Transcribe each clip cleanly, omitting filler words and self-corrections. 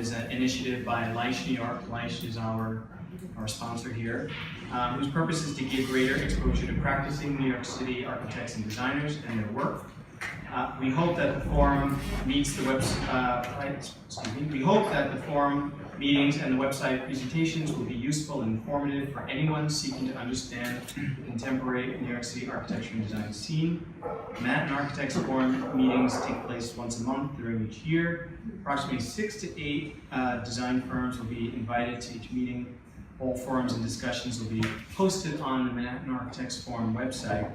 is an initiative by Leish New York. Leish is our sponsor here, whose purpose is to give greater exposure to practicing New York City architects and designers and their work. We hope that the forum meets the we hope that the forum meetings and the website presentations will be useful and informative for anyone seeking to understand the contemporary New York City architecture and design scene. Manhattan Architects Forum meetings take place once a month during each year. Approximately 6 to 8 design firms will be invited to each meeting. All forums and discussions will be posted on the Manhattan Architects Forum website.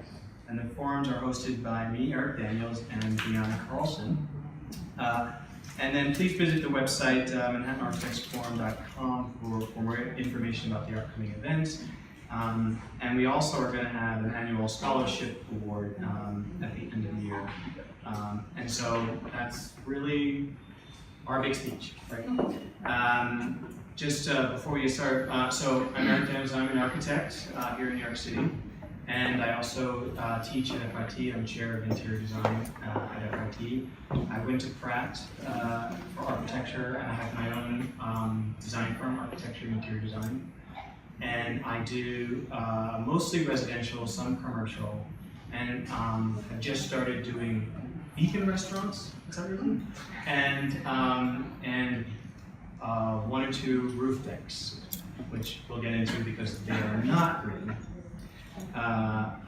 And the forums are hosted by me, Eric Daniels, and BREANNA CARLSON. And then please visit the website, manhattanarchitectsforum.com for more information about the upcoming events. And we also are going to have an annual scholarship award at the end of the year. And so that's really our big speech, right? Just before we get started, so I'm Eric Daniels, I'm an architect here in New York City. And I also teach at FIT. I'm chair of interior design at FIT. I went to Pratt for architecture, and I have my own design firm, architecture and interior design. And I do mostly residential, some commercial, and I've just started doing vegan restaurants, is that right? And 1 or 2 roof decks, which we'll get into because they are not green.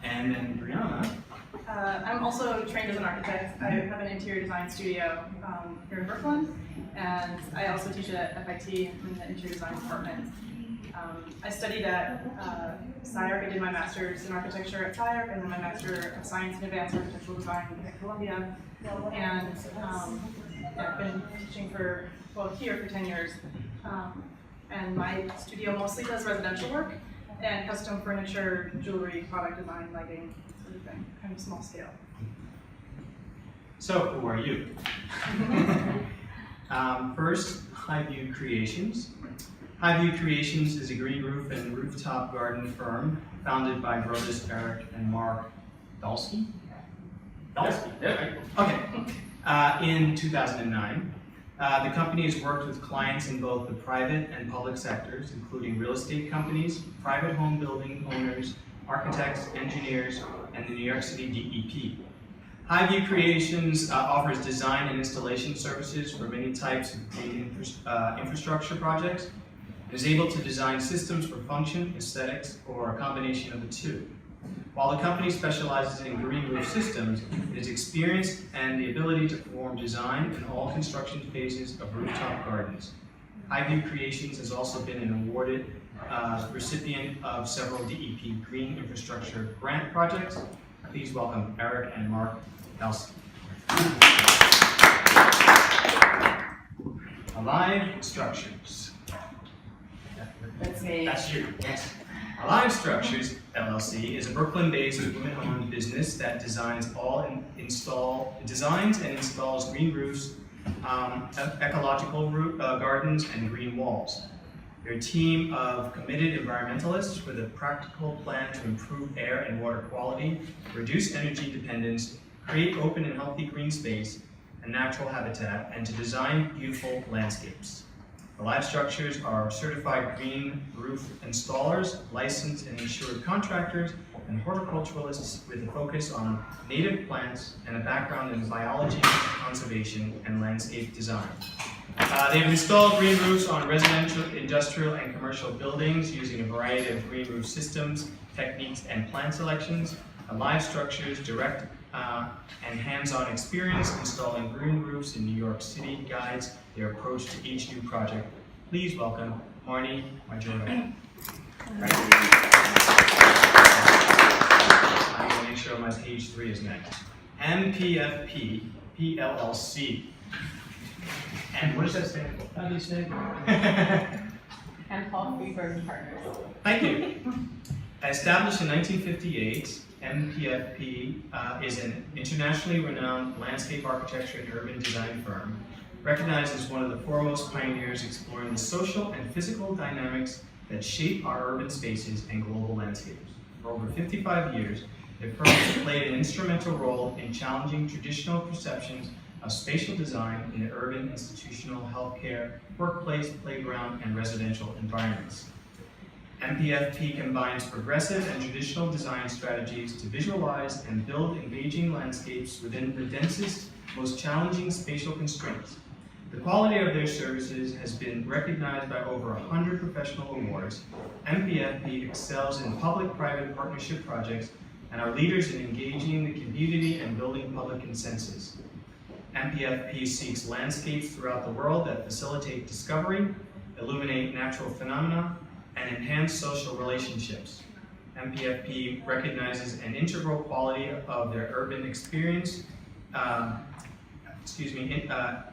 And then BREANNA. I'm also trained as an architect. I have an interior design studio here in Brooklyn, and I also teach at FIT in the interior design department. I studied at SCIARC. I did my master's in architecture at SCIARC, and then my Master of Science in Advanced Architectural Design at Columbia. And I've been teaching for, well, here for 10 years. And my studio mostly does residential work and custom furniture, jewelry, product design, lighting, sort of thing, kind of small scale. So, who are you? First, HIGHVIEW Creations. HIGHVIEW Creations is a green roof and rooftop garden firm founded by brothers Eric and Mark Dalsky. Dalsky, yeah, right. Okay. In 2009. The company has worked with clients in both the private and public sectors, including real estate companies, private home building owners, architects, engineers, and the New York City DEP. HIGHVIEW Creations offers design and installation services for many types of green infrastructure projects. It is able to design systems for function, aesthetics, or a combination of the two. While the company specializes in green roof systems, it has experience and the ability to perform design in all construction phases of rooftop gardens. HIGHVIEW Creations has also been an awarded recipient of several DEP green infrastructure grant projects. Please welcome Eric and Mark Dalsky. Alive Structures. That's me. That's you. Yes. Alive Structures LLC is a Brooklyn-based women-owned business that designs and installs green roofs, ecological gardens, and green walls. They're a team of committed environmentalists with a practical plan to improve air and water quality, reduce energy dependence, create open and healthy green space and natural habitat, and to design beautiful landscapes. Alive Structures are certified green roof installers, licensed and insured contractors, and horticulturalists with a focus on native plants and a background in biology, conservation, and landscape design. They've installed green roofs on residential, industrial, and commercial buildings using a variety of green roof systems, techniques, and plant selections. Alive Structures direct and hands-on experience installing green roofs in New York City guides their approach to each new project. Please welcome Marnie Majora. Right. I'm going to make sure my page 3 is next. MPFP PLLC. And what does that stand for? How do you say it? And Paul Freeberg Partners. Thank you. Established in 1958, MPFP is an internationally renowned landscape architecture and urban design firm, recognized as one of the foremost pioneers exploring the social and physical dynamics that shape our urban spaces and global landscapes. For over 55 years, the firm has played an instrumental role in challenging traditional perceptions of spatial design in the urban, institutional, healthcare, workplace, playground, and residential environments. MPFP combines progressive and traditional design strategies to visualize and build engaging landscapes within the densest, most challenging spatial constraints. The quality of their services has been recognized by over 100 professional awards. MPFP excels in public-private partnership projects and are leaders in engaging the community and building public consensus. MPFP seeks landscapes throughout the world that facilitate discovery, illuminate natural phenomena, and enhance social relationships. MPFP recognizes an integral quality of their urban experience,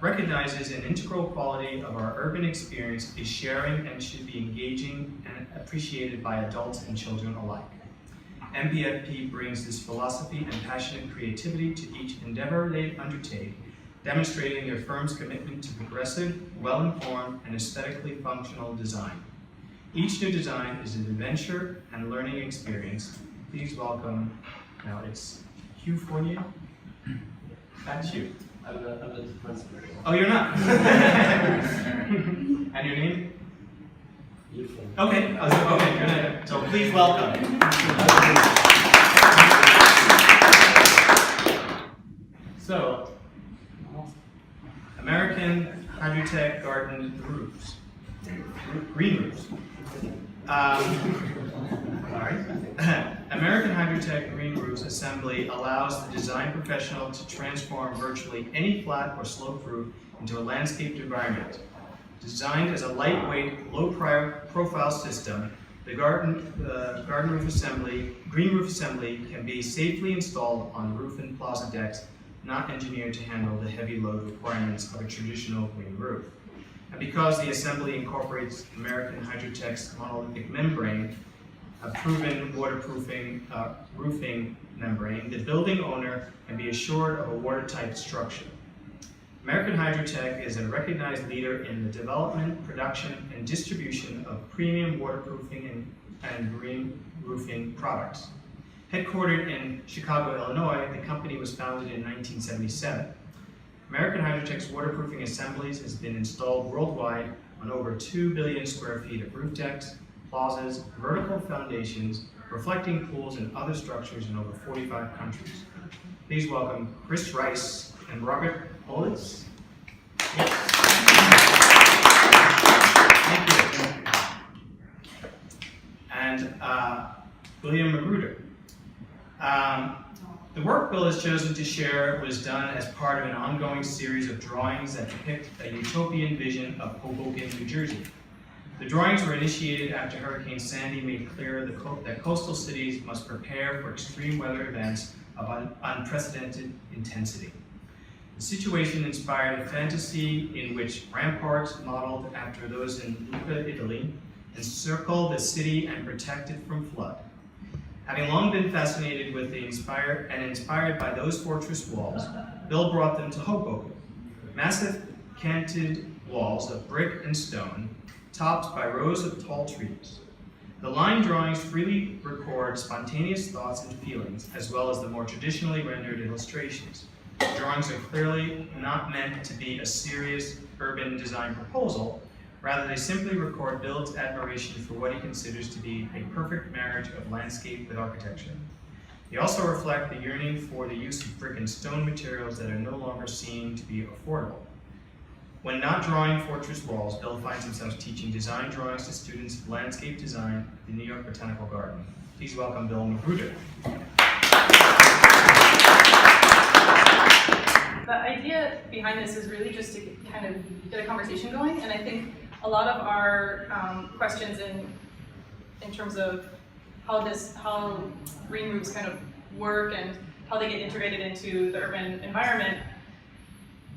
recognizes an integral quality of our urban experience is sharing and should be engaging and appreciated by adults and children alike. MPFP brings this philosophy and passionate creativity to each endeavor they undertake, demonstrating their firm's commitment to progressive, well-informed, and aesthetically functional design. Each new design is an adventure and learning experience. Please welcome, now it's Hugh Fournier. That's you. I'm the principal. Oh, you're not? And your name? Okay, okay, you're not. So please welcome. So, American HYDROTECH garden roofs. Green roofs. American HYDROTECH Green Roofs Assembly allows the design professional to transform virtually any flat or sloped roof into a landscaped environment. Designed as a lightweight, low-profile system, the green roof assembly can be safely installed on roof and plaza decks, not engineered to handle the heavy load requirements of a traditional green roof. And because the assembly incorporates American HYDROTECH's monolithic membrane, a proven waterproofing roofing membrane, the building owner can be assured of a watertight structure. American HYDROTECH is a recognized leader in the development, production, and distribution of premium waterproofing and green roofing products. Headquartered in Chicago, Illinois, the company was founded in 1977. American HYDROTECH's waterproofing assemblies has been installed worldwide on over 2 billion square feet of roof decks, plazas, vertical foundations, reflecting pools, and other structures in over 45 countries. Please welcome Chris Rice and Robert Olitz. Yes. Thank you. And William MAGRUDER. The work Bill has chosen to share was done as part of an ongoing series of drawings that depict a utopian vision of Hoboken, New Jersey. The drawings were initiated after Hurricane Sandy made clear that coastal cities must prepare for extreme weather events of unprecedented intensity. The situation inspired a fantasy in which ramparts modeled after those in Lucca, Italy, encircle the city and protect it from flood. Having long been fascinated with inspired by those fortress walls, Bill brought them to Hoboken. Massive canted walls of brick and stone, topped by rows of tall trees. The line drawings freely record spontaneous thoughts and feelings, as well as the more traditionally rendered illustrations. The drawings are clearly not meant to be a serious urban design proposal. Rather, they simply record Bill's admiration for what he considers to be a perfect marriage of landscape with architecture. They also reflect the yearning for the use of brick and stone materials that are no longer seen to be affordable. When not drawing fortress walls, Bill finds himself teaching design drawings to students of landscape design at the New York Botanical Garden. Please welcome Bill MAGRUDER. The idea behind this is really just to kind of get a conversation going, and I think a lot of our questions in terms of how green roofs kind of work and how they get integrated into the urban environment,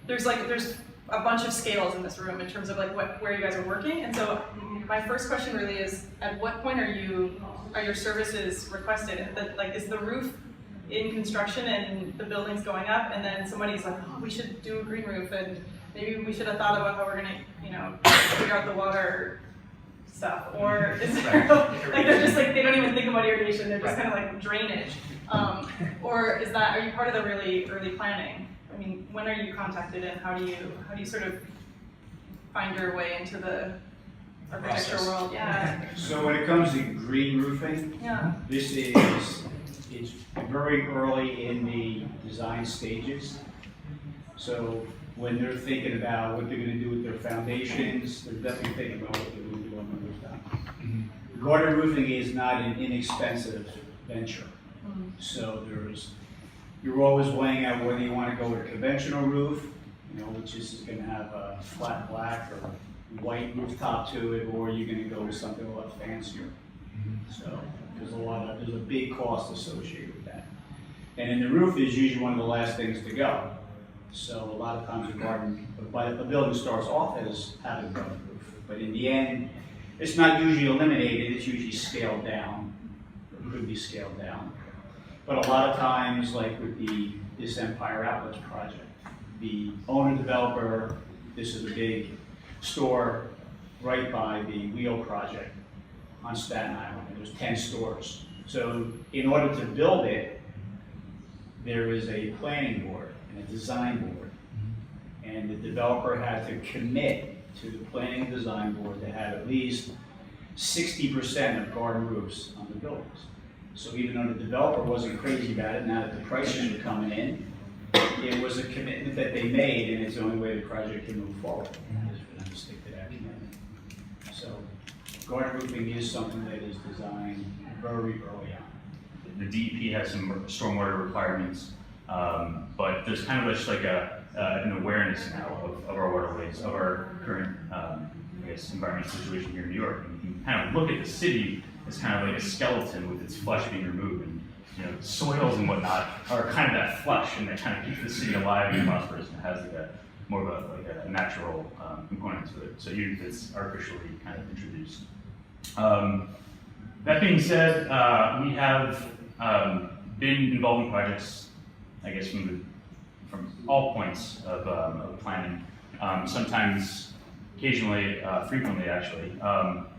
there's a bunch of scales in this room in terms of where you guys are working. And so my first question really is, at what point are your services requested? Is the roof in construction and the building's going up, and then somebody's like, oh, we should do a green roof, and maybe we should have thought about how we're gonna, figure out the water stuff, or is there, they're just they don't even think about irrigation, they're just kind of drainage, or are you part of the really early planning? mean, when are you contacted and how do you sort of find your way into the architecture Process. world? Yeah. So when it comes to green roofing, Yeah. it's very early in the design stages. So when they're thinking about what they're gonna do with their foundations, they're definitely thinking about what they're gonna do on the rooftop. Garden roofing is not an inexpensive venture. So you're always weighing out whether you wanna go with a conventional roof, which is gonna have a flat black or white rooftop to it, or you're gonna go with something a lot fancier. So there's a big cost associated with that. And then the roof is usually one of the last things to go. So a lot of times the building starts off as having a garden roof, but in the end, it's not usually eliminated, it's usually scaled down, or could be scaled down. But a lot of times, like with this Empire Outlets project, the owner developer, this is a big store right by the Wheel project on Staten Island. There's 10 stores. So in order to build it, there is a planning board and a design board. And the developer had to commit to the planning and design board to have at least 60% of garden roofs on the buildings. So even though the developer wasn't crazy about it, now that the prices were coming in, it was a commitment that they made, and it's the only way the project can move forward, is for them to stick to that commitment. So garden roofing is something that is designed very early on. The DEP has some stormwater requirements, but there's kind of just like an awareness now of our waterways, of our current, environmental situation here in New York. And you can kind of look at the city as kind of like a skeleton with its flesh being removed, and soils and whatnot are kind of that flesh, and that kind of keeps the city alive and prosperous, and has like more of a natural component to it. So it's artificially kind of introduced. That being said, we have been involved in projects, I guess, from all points of planning. Sometimes, occasionally, frequently actually,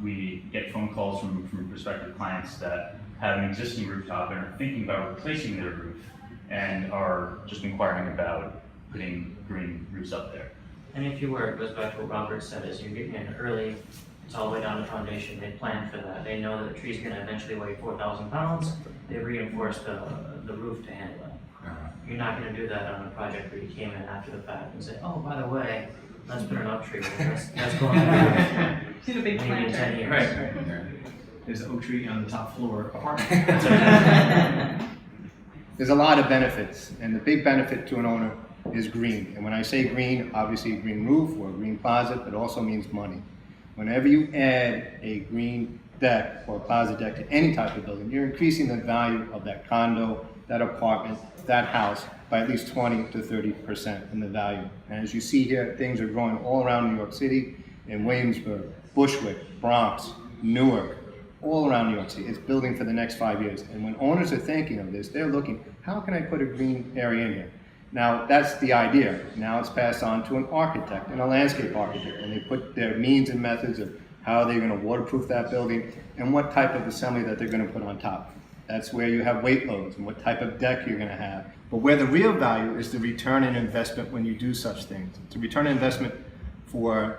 we get phone calls from prospective clients that have an existing rooftop and are thinking about replacing their roof and are just inquiring about putting green roofs up there. And if you were, it goes back to what Robert said, is you're getting in early, it's all the way down to foundation, they plan for that. They know that the tree's gonna eventually weigh 4,000 pounds, they reinforce the roof to handle it. You're not gonna do that on a project where you came in after the fact and say, oh, by the way, let's put an oak tree there, that's going on. See the big Maybe in 10 planter. years. Right. There's an oak tree on the top floor apartment. There's a lot of benefits, and the big benefit to an owner is green. And when I say green, obviously a green roof or a green closet, but it also means money. Whenever you add a green deck or a closet deck to any type of building, you're increasing the value of that condo, that apartment, that house by at least 20 to 30% in the value. And as you see here, things are growing all around New York City, in Williamsburg, Bushwick, Bronx, Newark, all around New York City. It's building for the next 5 years. And when owners are thinking of this, they're looking, how can I put a green area in here? Now, that's the idea. Now it's passed on to an architect and a landscape architect, and they put their means and methods of how they're going to waterproof that building and what type of assembly that they're going to put on top. That's where you have weight loads and what type of deck you're going to have. But where the real value is the return on investment when you do such things. It's a return on investment for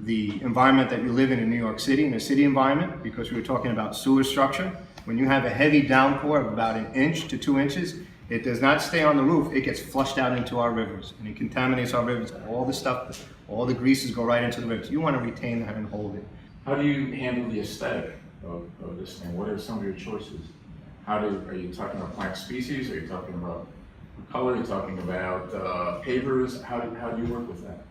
the environment that you live in New York City, in a city environment, because we were talking about sewer structure. When you have a heavy downpour of about 1 inch to 2 inches, it does not stay on the roof, it gets flushed out into our rivers, and it contaminates our rivers. All the stuff, all the greases go right into the rivers. You want to retain that and hold it. How do you handle the aesthetic of this thing? What are some of your choices? Are you talking about plant species? Are you talking about color? Are you talking about pavers? How do you work with that?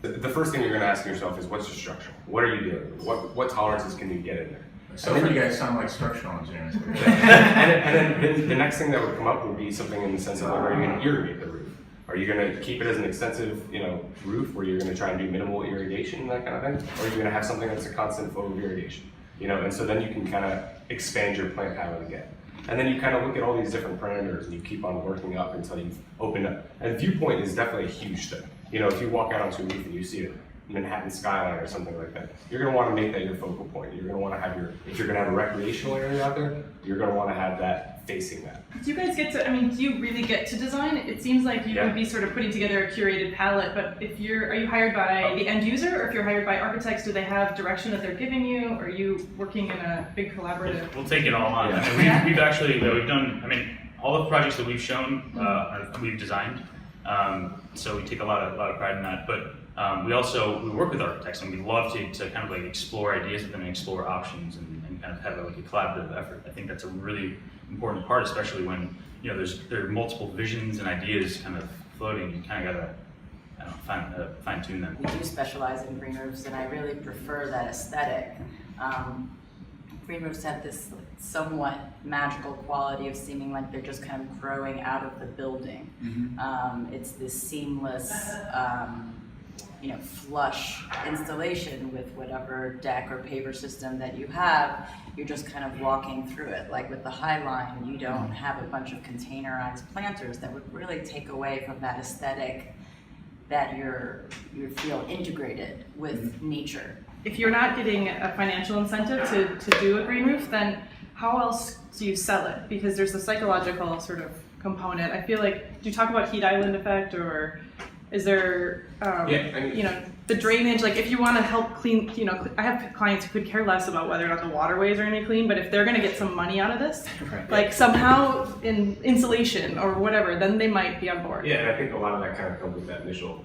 The first thing you're going to ask yourself is, what's your structure? What are you doing? What tolerances can you get in there? So you guys sound like structural engineers. and then the next thing that would come up would be something in the sense of, like, are you going to irrigate the roof? Are you going to keep it as an extensive, roof where you're going to try and do minimal irrigation and that kind of thing? Or are you going to have something that's a constant flow of irrigation? And so then you can kind of expand your plant palette again. And then you kind of look at all these different parameters and you keep on working up until you've opened up. And viewpoint is definitely a huge thing. If you walk out onto a roof and you see Manhattan skyline or something like that. You're going to want to make that your focal point. You're going to want to have if you're going to have a recreational area out there, you're going to want to have that facing that. Do you guys get to, I mean, do you really get to design? It seems like you would be sort of putting together a curated palette, but if are you hired by the end user, or if you're hired by architects, do they have direction that they're giving you, or are you working in a big collaborative? We'll take it all on. Yeah. And we've actually, we've done, I mean, all the projects that we've shown, we've designed. So we take a lot of pride in that. But we work with architects, and we love to kind of like explore ideas with them and explore options and kind of have like a collaborative effort. I think that's a really important part, especially when there are multiple visions and ideas kind of floating. You kind of gotta fine tune them. We do specialize in green roofs, and I really prefer that aesthetic. Green roofs have this somewhat magical quality of seeming like they're just kind of growing out of the building. It's this seamless, flush installation with whatever deck or paver system that you have. You're just kind of walking through it. Like with the High Line, you don't have a bunch of containerized planters that would really take away from that aesthetic that you feel integrated with nature. If you're not getting a financial incentive to do a green roof, then how else do you sell it? Because there's a psychological sort of component. I feel like, do you talk about heat island effect, or is there, the drainage? Like if you want to help clean, I have clients who could care less about whether or not the waterways are going to be clean, but if they're going to get some money out of this, like somehow in insulation or whatever, then they might be on board. Yeah, and I think a lot of that kind of comes with that initial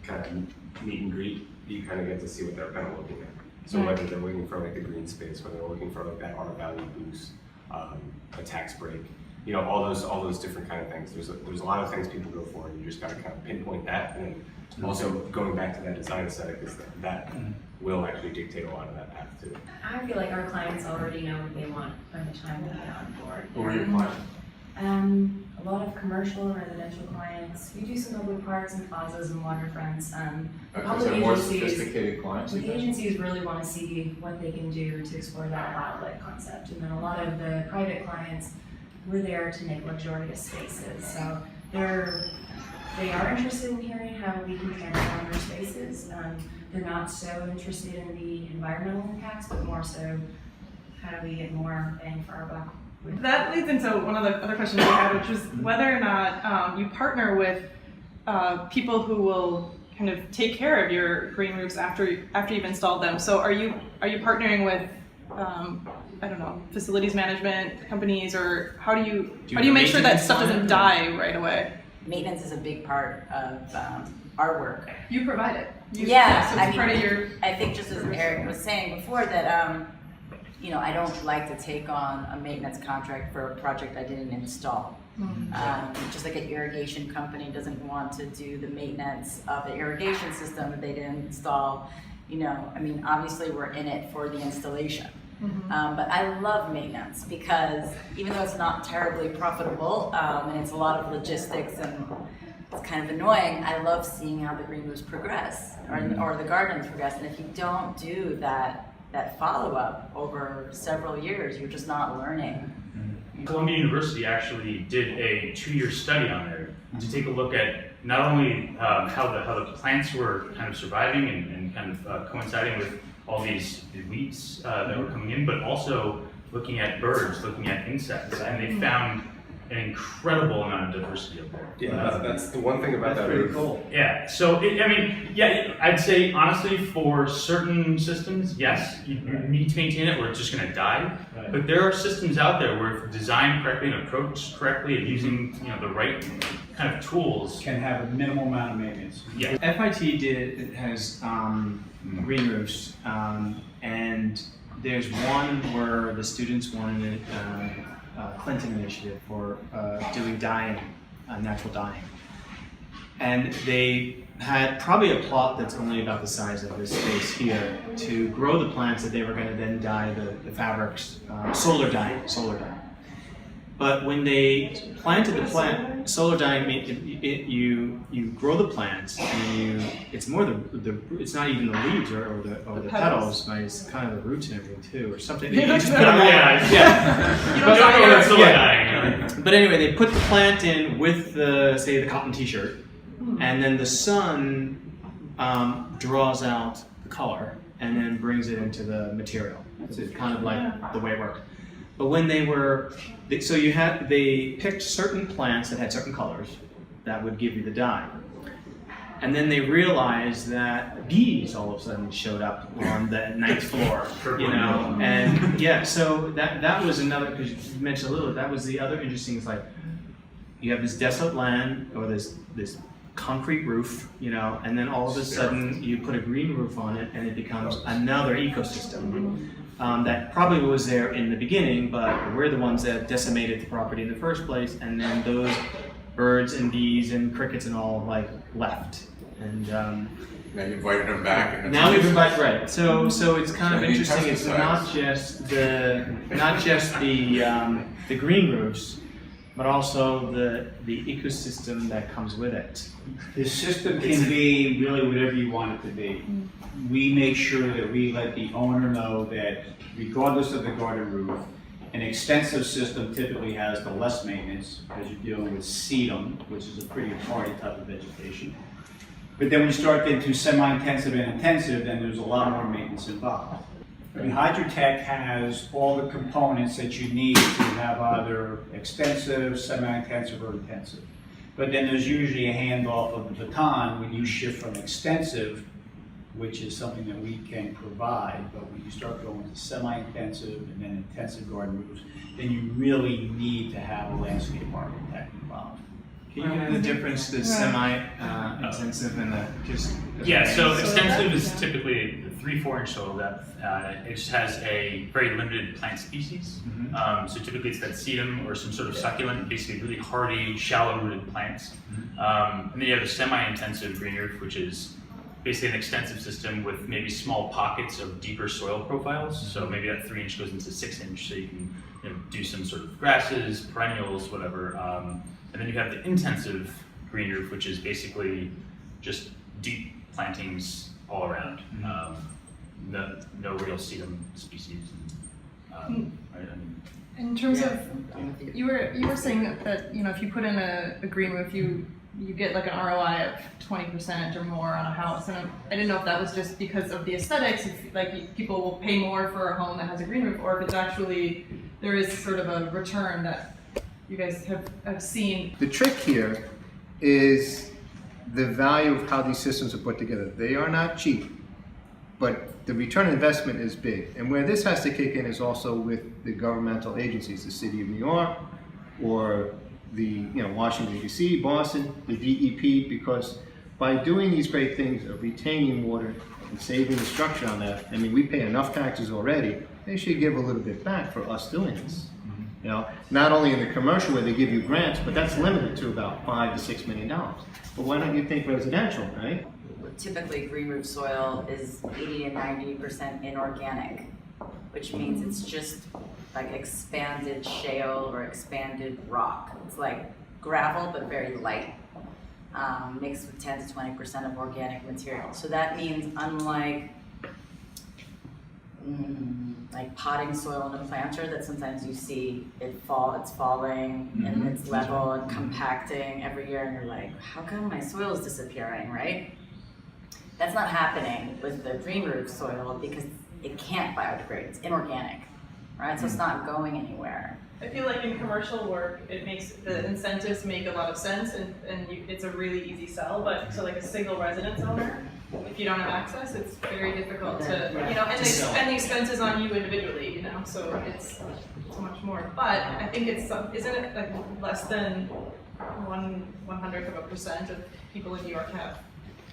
kind of meet and greet. You kind of get to see what they're kind of looking at. So whether they're looking for like the green space, whether they're looking for like that R value boost, a tax break, all those different kind of things. There's a lot of things people go for, and you just got to kind of pinpoint that. And also going back to that design aesthetic is that will actually dictate a lot of that path too. I feel like our clients already know what they want by the time they get on board. Who are your clients? A lot of commercial and residential clients. We do some mobile parks and plazas and waterfronts. Is that more agencies, sophisticated clients? the agencies really want to see what they can do to explore that wildlife concept. And then a lot of the private clients, we're there to make luxurious spaces. So they are interested in hearing how we can transform their spaces. They're not so interested in the environmental impacts, but more so how do we get more bang for our buck. That leads into one of the other questions we had, which was whether or not you partner with people who will kind of take care of your green roofs after you've installed them. So are you partnering with facilities management companies, or how do you make sure that stuff doesn't die right away? Maintenance is a big part of our work. You provide it. So it's part of your. I think just as Eric was saying before that. I don't like to take on a maintenance contract for a project I didn't install. Just like an irrigation company doesn't want to do the maintenance of the irrigation system that they didn't install. Obviously we're in it for the installation. But I love maintenance because even though it's not terribly profitable and it's a lot of logistics and it's kind of annoying, I love seeing how the green roofs progress or the gardens progress. And if you don't do that follow-up over several years, you're just not learning. Columbia University actually did a 2-year study on there to take a look at not only how the plants were kind of surviving and kind of coinciding with all these weeds that were coming in, but also looking at birds, looking at insects, and they found an incredible amount of diversity up there. Yeah, that's the one thing about that pretty roof. cool. Yeah, so I'd say honestly for certain systems, yes, you need to maintain it or it's just going to die. Right. But there are systems out there where if designed correctly and approached correctly and using the right kind of tools, Can have a minimal amount of maintenance. yeah. FIT has green roofs, and there's one where the students wanted Clinton initiative for doing dyeing, natural dyeing. And they had probably a plot that's only about the size of this space here to grow the plants that they were going to then dye the fabrics, solar dye. But when they planted the plant, solar dyeing, you grow the plants and it's more it's not even the leaves or the petals, but it's kind of the roots and everything too, or something. You just put them But anyway, they put the plant in with the cotton t-shirt, and then the sun draws out the color and then brings it into the material. It's kind of like the way it worked. But when they picked certain plants that had certain colors that would give you the dye. And then they realized that bees all of a sudden showed up on the 9th floor, you know, and yeah, so that was another, because you mentioned a little, that was the other interesting, it's like, you have this desolate land, or this concrete roof, you know, and then all of a sudden you put a green roof on it and it becomes another ecosystem that probably was there in the beginning, but we're the ones that decimated the property in the first place, and then those birds and bees and crickets and all like left. And Now you invited them back. And now we've invited, right? So it's kind So of you need interesting. It's not pesticides. just the green roofs, but also the ecosystem that comes with it. The system can be really whatever you want it to be. We make sure that we let the owner know that regardless of the garden roof, an extensive system typically has the less maintenance because you're dealing with sedum, which is a pretty hardy type of vegetation. But then when you start into semi-intensive and intensive, then there's a lot more maintenance involved. And HYDROTECH has all the components that you need to have either extensive, semi-intensive, or intensive. But then there's usually a handoff of the baton when you shift from extensive, which is something that we can provide, but when you start going to semi-intensive and then intensive garden roofs, then you really need to have a landscape architect involved. Can you give the difference to semi-intensive and just? Yeah, so extensive is typically 3-4 inch soil depth. It just has a very limited plant species. So typically it's that sedum or some sort of succulent, basically really hardy, shallow-rooted plants. And then you have the semi-intensive green roof, which is basically an extensive system with maybe small pockets of deeper soil profiles. So maybe that 3 inch goes into 6 inch, so you can do some sort of grasses, perennials, whatever. And then you have the intensive green roof, which is basically just deep plantings all around. No real sedum species. Right? In terms of, you were saying that if you put in a green roof, you get like an ROI of 20% or more on a house, and I didn't know if that was just because of the aesthetics, if like people will pay more for a home that has a green roof, or if it's actually there is sort of a return that you guys have seen. The trick here is the value of how these systems are put together. They are not cheap, but the return on investment is big. And where this has to kick in is also with the governmental agencies, the City of New York, or the Washington D.C., Boston, the DEP, because by doing these great things of retaining water and saving the structure on that, I mean, we pay enough taxes already, they should give a little bit back for us doing this. Not only in the commercial where they give you grants, but that's limited to about $5 to $6 million. But why don't you think residential, right? Typically, green roof soil is 80 to 90% inorganic, which means it's just like expanded shale or expanded rock. It's like gravel, but very light, mixed with 10 to 20% of organic material. So that means unlike like potting soil in a planter that sometimes you see it's falling and it's level and compacting every year, and you're like, how come my soil is disappearing, right? That's not happening with the green roof soil because it can't biodegrade, it's inorganic, right? So it's not going anywhere. I feel like in commercial work, it makes the incentives make a lot of sense, and it's a really easy sell. But to like a single residence owner, if you don't have access, it's very difficult to and they spend the expenses on you individually, so it's so much more. But I think isn't it like less than 1/100% of people in New York have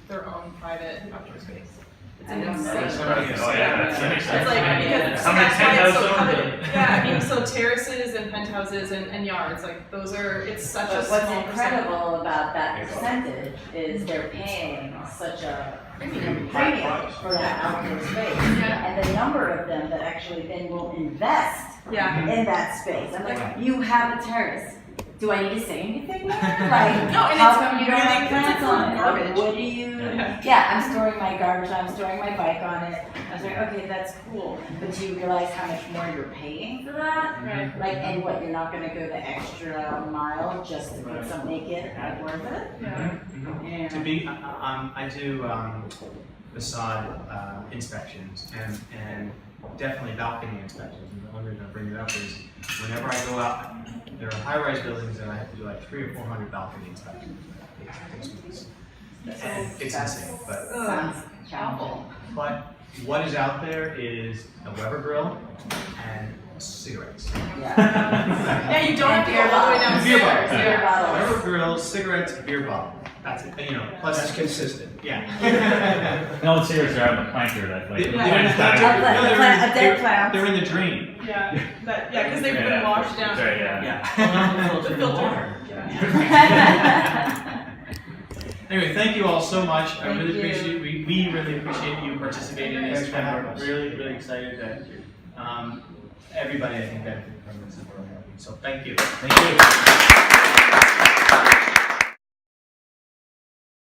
their own private outdoor space? It's insane. It's like, because that's why it's so coveted. Yeah, I mean, so terraces and penthouses and yards, like it's such a small What's incredible about that percentage is they're paying such a premium for that outdoor space. And the number of them that actually then will invest in that space. I'm like, you have a terrace. do I need to say anything there? Like, No, and how it's come you don't really- have it's plants like on it? garbage. Like, what do you, Yeah. yeah, I'm storing my garbage, I'm storing my bike on it. I was like, okay, that's cool. But do you realize how much more you're paying for that? Right. Like, and what, you're not gonna go the extra mile just to make some, make it worth it? Yeah. Yeah. To be, I do facade inspections and definitely balcony inspections. And the only reason I bring it up is whenever I go out, there are high-rise buildings and I have to do like 300 or 400 balcony inspections. It takes weeks. And it's insane, but Sounds challenging. what is out there is a Weber grill and cigarettes. Yeah. Yeah, you don't have to go all the way downstairs. Beer bottles. Beer Yeah. bottles. Weber grill, cigarettes, beer bottle. That's it. You know, plus That's consistent. yeah. No, it's serious, they're out in the planter that like. They're A dead plant. They're in the drain. Yeah, because they've been Yeah, washed down. that's right, yeah. Yeah. The filter. Anyway, thank you all so much. I Thank really you. appreciate, we really appreciate you participating in this. Thanks for having us. Really, really excited that, everybody, I think, benefited from this and we're happy. So thank you. Thank you.